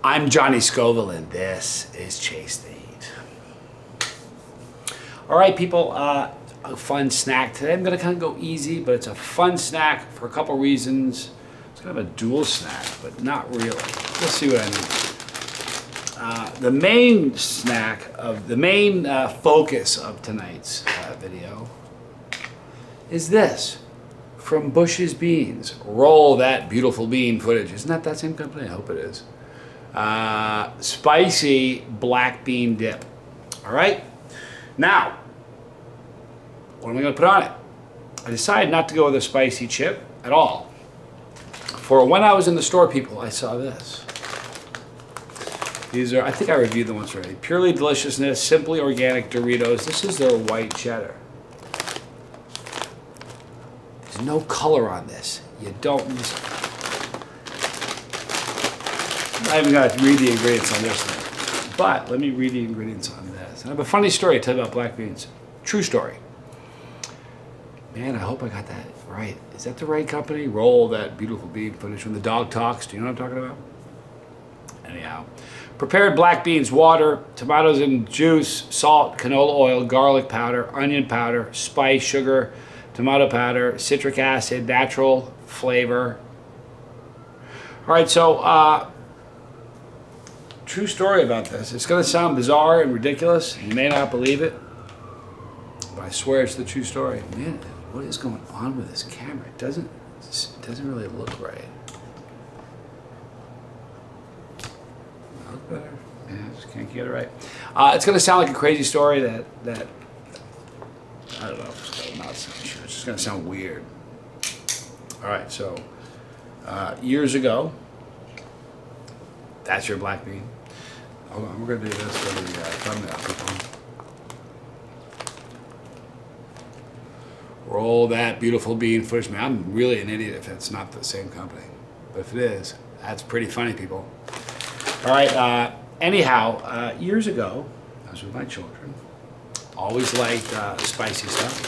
I'm Johnny Scoville, and this is Chase the Heat. All right, people, a fun snack today. I'm going to kind of go easy, but it's a fun snack for a couple reasons. It's kind of a dual snack, but not really. Let's see what I mean. The main focus of tonight's video is this. From Bush's Beans. Roll that beautiful bean footage. Isn't that same company? I hope it is. Spicy black bean dip. All right. Now, what am I going to put on it? I decided not to go with a spicy chip at all. For when I was in the store, people, I saw this. These are, I think I reviewed them once already. Purely Deliciousness, Simply Organic Doritos. This is their white cheddar. There's no color on this. You don't. I haven't got to read the ingredients on this one. But let me read the ingredients on this. And I have a funny story to tell you about black beans. True story. Man, I hope I got that right. Is that the right company? Roll that beautiful bean footage when the dog talks. Do you know what I'm talking about? Anyhow. Prepared black beans, water, tomatoes and juice, salt, canola oil, garlic powder, onion powder, spice, sugar, tomato powder, citric acid, natural flavor. All right, so true story about this. It's going to sound bizarre and ridiculous. You may not believe it, but I swear it's the true story. Man, what is going on with this camera? It doesn't really look right. Look better. Yeah, I just can't get it right. It's going to sound like a crazy story that I don't know if it's going to not sound sure. It's just going to sound weird. All right, so years ago, that's your black bean. Hold on, we're going to do this for the thumbnail, people. Roll that beautiful bean footage. Man, I'm really an idiot if it's not the same company. But if it is, that's pretty funny, people. All right, anyhow, years ago, I was with my children. Always liked spicy stuff.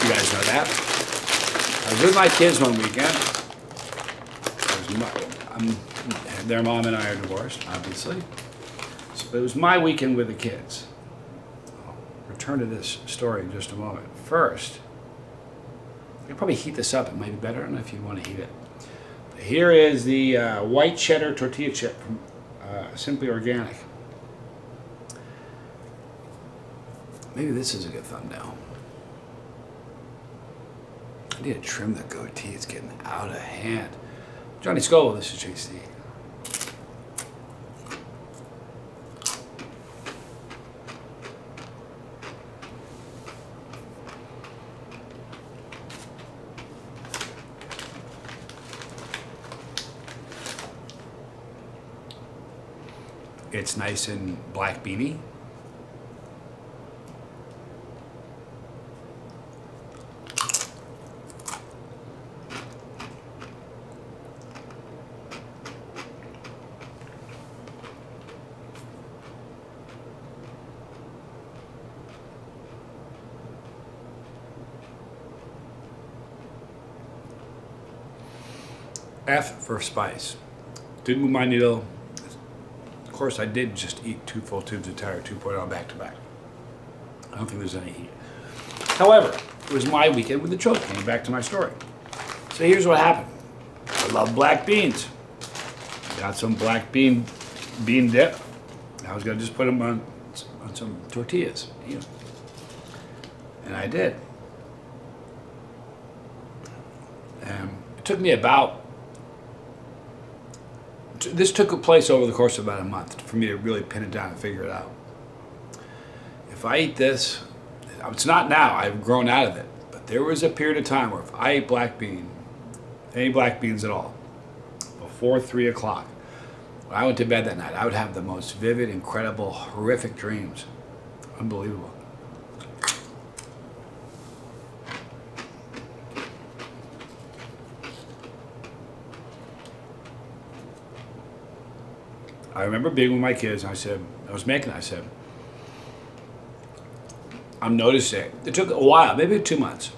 You guys know that. I was with my kids one weekend. Their mom and I are divorced, obviously. So it was my weekend with the kids. I'll return to this story in just a moment. First, I'll probably heat this up. It might be better. I don't know if you want to heat it. Here is the white cheddar tortilla chip from Simply Organic. Maybe this is a good thumbnail. I need to trim the goatee. It's getting out of hand. Johnny Scoville, this is Chase the Heat. It's nice and black beany. F for spice. Didn't move my needle. Of course, I did just eat 2 full tubes of Tire 2.0 back to back. I don't think there's any heat. However, it was my weekend with the children. Getting back to my story. So here's what happened. I love black beans. Got some black bean dip. I was gonna just put them on some tortillas. You know. And I did. It took me about. This took place over the course of about a month for me to really pin it down and figure it out. If I eat this, it's not now, I've grown out of it, but there was a period of time where if I ate black bean, any black beans at all, before 3 o'clock, when I went to bed that night, I would have the most vivid, incredible, horrific dreams. Unbelievable. I remember being with my kids, and I said, I'm noticing, it took a while, maybe 2 months.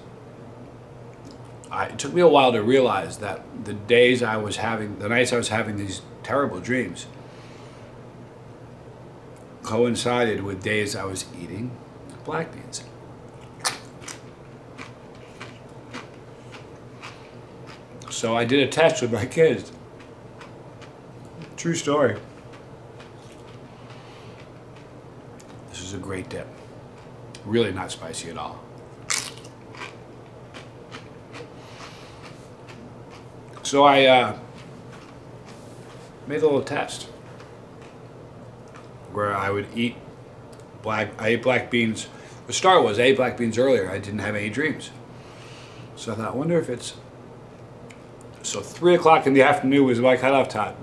it took me a while to realize that the nights I was having these terrible dreams coincided with days I was eating black beans. So I did a test with my kids. True story. This is a great dip. Really not spicy at all. So I made a little test where I would eat I ate black beans. The start was I ate black beans earlier. I didn't have any dreams. So I thought, I wonder if it's... So 3 o'clock in the afternoon was my cutoff time.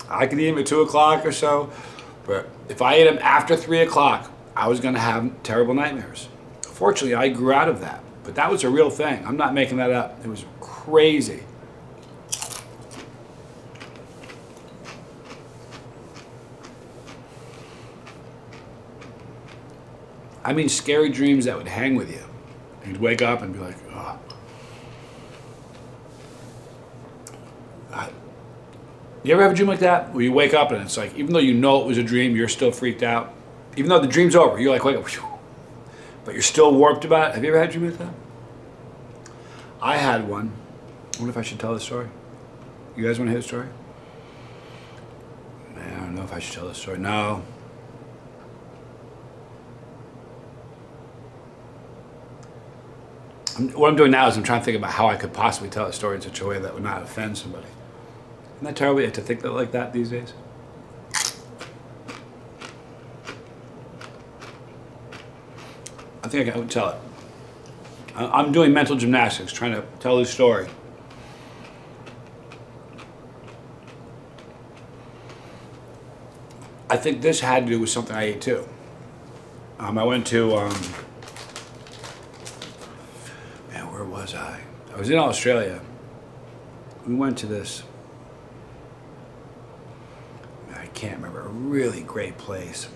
I could eat them at 2 o'clock or so, but if I ate them after 3 o'clock, I was going to have terrible nightmares. Fortunately, I grew out of that, but that was a real thing. I'm not making that up. It was crazy. I mean, scary dreams that would hang with you. You'd wake up and be like, oh. You ever have a dream like that? Where you wake up and it's like, even though you know it was a dream, you're still freaked out. Even though the dream's over, you're like, wake up, whew, but you're still warped about it. Have you ever had a dream like that? I had one. I wonder if I should tell the story. You guys want to hear the story? Man, I don't know if I should tell the story. No. What I'm doing now is I'm trying to think about how I could possibly tell a story in such a way that would not offend somebody. Isn't that terrible? You have to think like that these days? I think I can tell it. I'm doing mental gymnastics, trying to tell this story. I think this had to do with something I ate too. I went to, man, where was I? I was in Australia. We went to this, I can't remember, a really great place.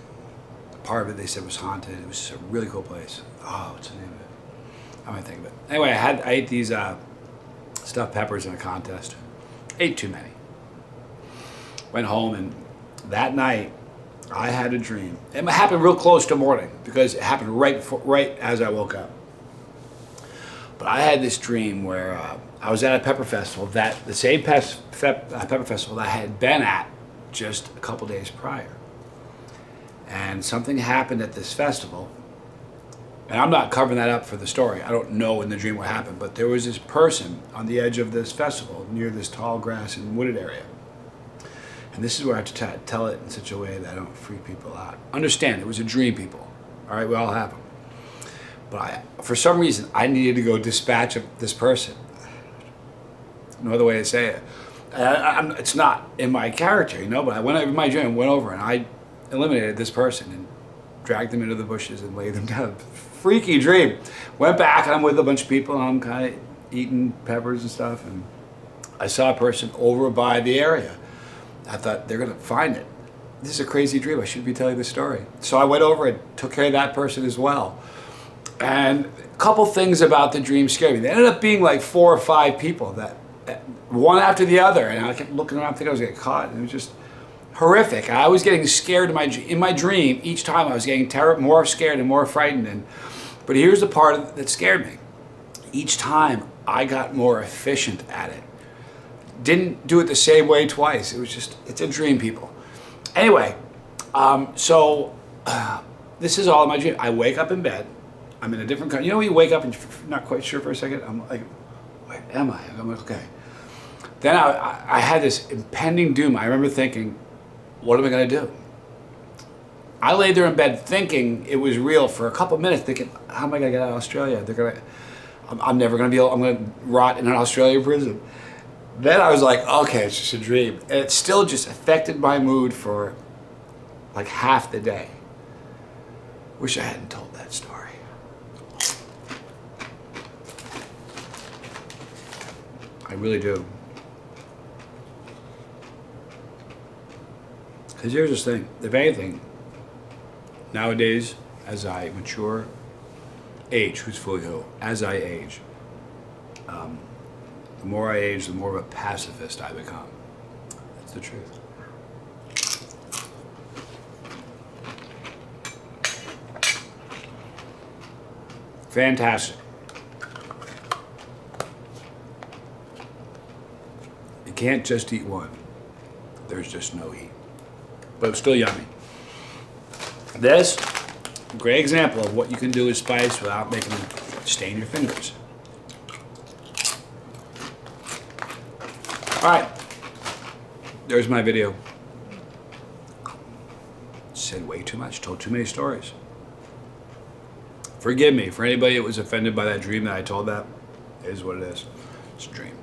Part of it they said was haunted. It was just a really cool place. Oh, what's the name of it? I might think of it. Anyway, I ate these stuffed peppers in a contest. Ate too many. Went home, and that night I had a dream. It happened real close to morning because it happened right as I woke up. But I had this dream where I was at a pepper festival, the same pepper festival that I had been at just a couple days prior. And something happened at this festival, and I'm not covering that up for the story. I don't know in the dream what happened, but there was this person on the edge of this festival near this tall grass and wooded area. And this is where I have to tell it in such a way that I don't freak people out. Understand, it was a dream, people. All right, we all have them. But for some reason, I needed to go dispatch this person. No other way to say it. It's not in my character, you know, but I went over my dream, went over, and I eliminated this person and dragged them into the bushes and laid them down. Freaky dream. Went back, and I'm with a bunch of people, and I'm kind of eating peppers and stuff, and I saw a person over by the area. I thought, they're going to find it. This is a crazy dream. I shouldn't be telling this story. So I went over and took care of that person as well. And a couple things about the dream scared me. They ended up being like 4 or 5 people, that one after the other, and I kept looking around thinking I was going to get caught, and it was just horrific. I was getting scared in my dream. Each time I was getting more scared and more frightened. But here's the part that scared me. Each time I got more efficient at it. Didn't do it the same way twice. It was just, it's a dream, people. Anyway, this is all in my dream. I wake up in bed. I'm in a different country. You know when you wake up and you're not quite sure for a second? I'm like, where am I? I'm like, okay. Then I had this impending doom. I remember thinking, what am I going to do? I lay there in bed thinking it was real for a couple minutes, thinking, how am I going to get out of Australia? I'm never going to be able, I'm going to rot in an Australian prison. Then I was like, okay, it's just a dream. And it still just affected my mood for like half the day. Wish I hadn't told that story. I really do. Because here's this thing, if anything, nowadays, as I mature, age, who's fully who, as I age, The more I age, the more of a pacifist I become. That's the truth. Fantastic. You can't just eat one. There's just no heat. But it's still yummy. This, great example of what you can do with spice without making them stain your fingers. All right, there's my video. Said way too much, told too many stories. Forgive me for anybody that was offended by that dream that I told that. It is what it is. It's a dream.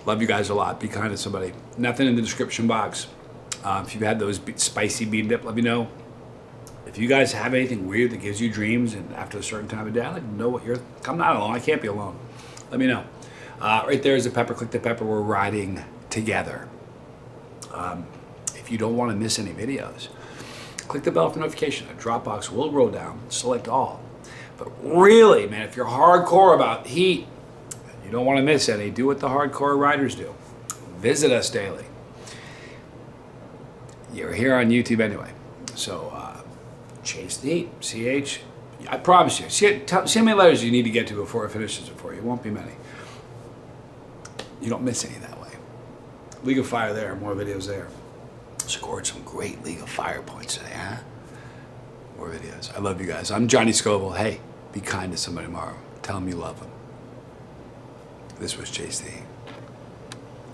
Love you guys a lot. Be kind to somebody. Nothing in the description box. If you've had those spicy bean dip, let me know. If you guys have anything weird that gives you dreams and after a certain time of day, I'd like to know what you're... I'm not alone. I can't be alone. Let me know. Right there is the pepper. Click the pepper. We're riding together. If you don't want to miss any videos, click the bell for notification. A Dropbox will roll down. Select all. But really, man, if you're hardcore about heat, you don't want to miss any, do what the hardcore riders do. Visit us daily. You're here on YouTube anyway. So, chase the heat. CH, I promise you. See how many letters you need to get to before it finishes it for you. It won't be many. You don't miss any that way. League of Fire there. More videos there. Scored some great League of Fire points today, huh? More videos. I love you guys. I'm Johnny Scoville. Hey, be kind to somebody tomorrow. Tell them you love them. This was Chase the Heat.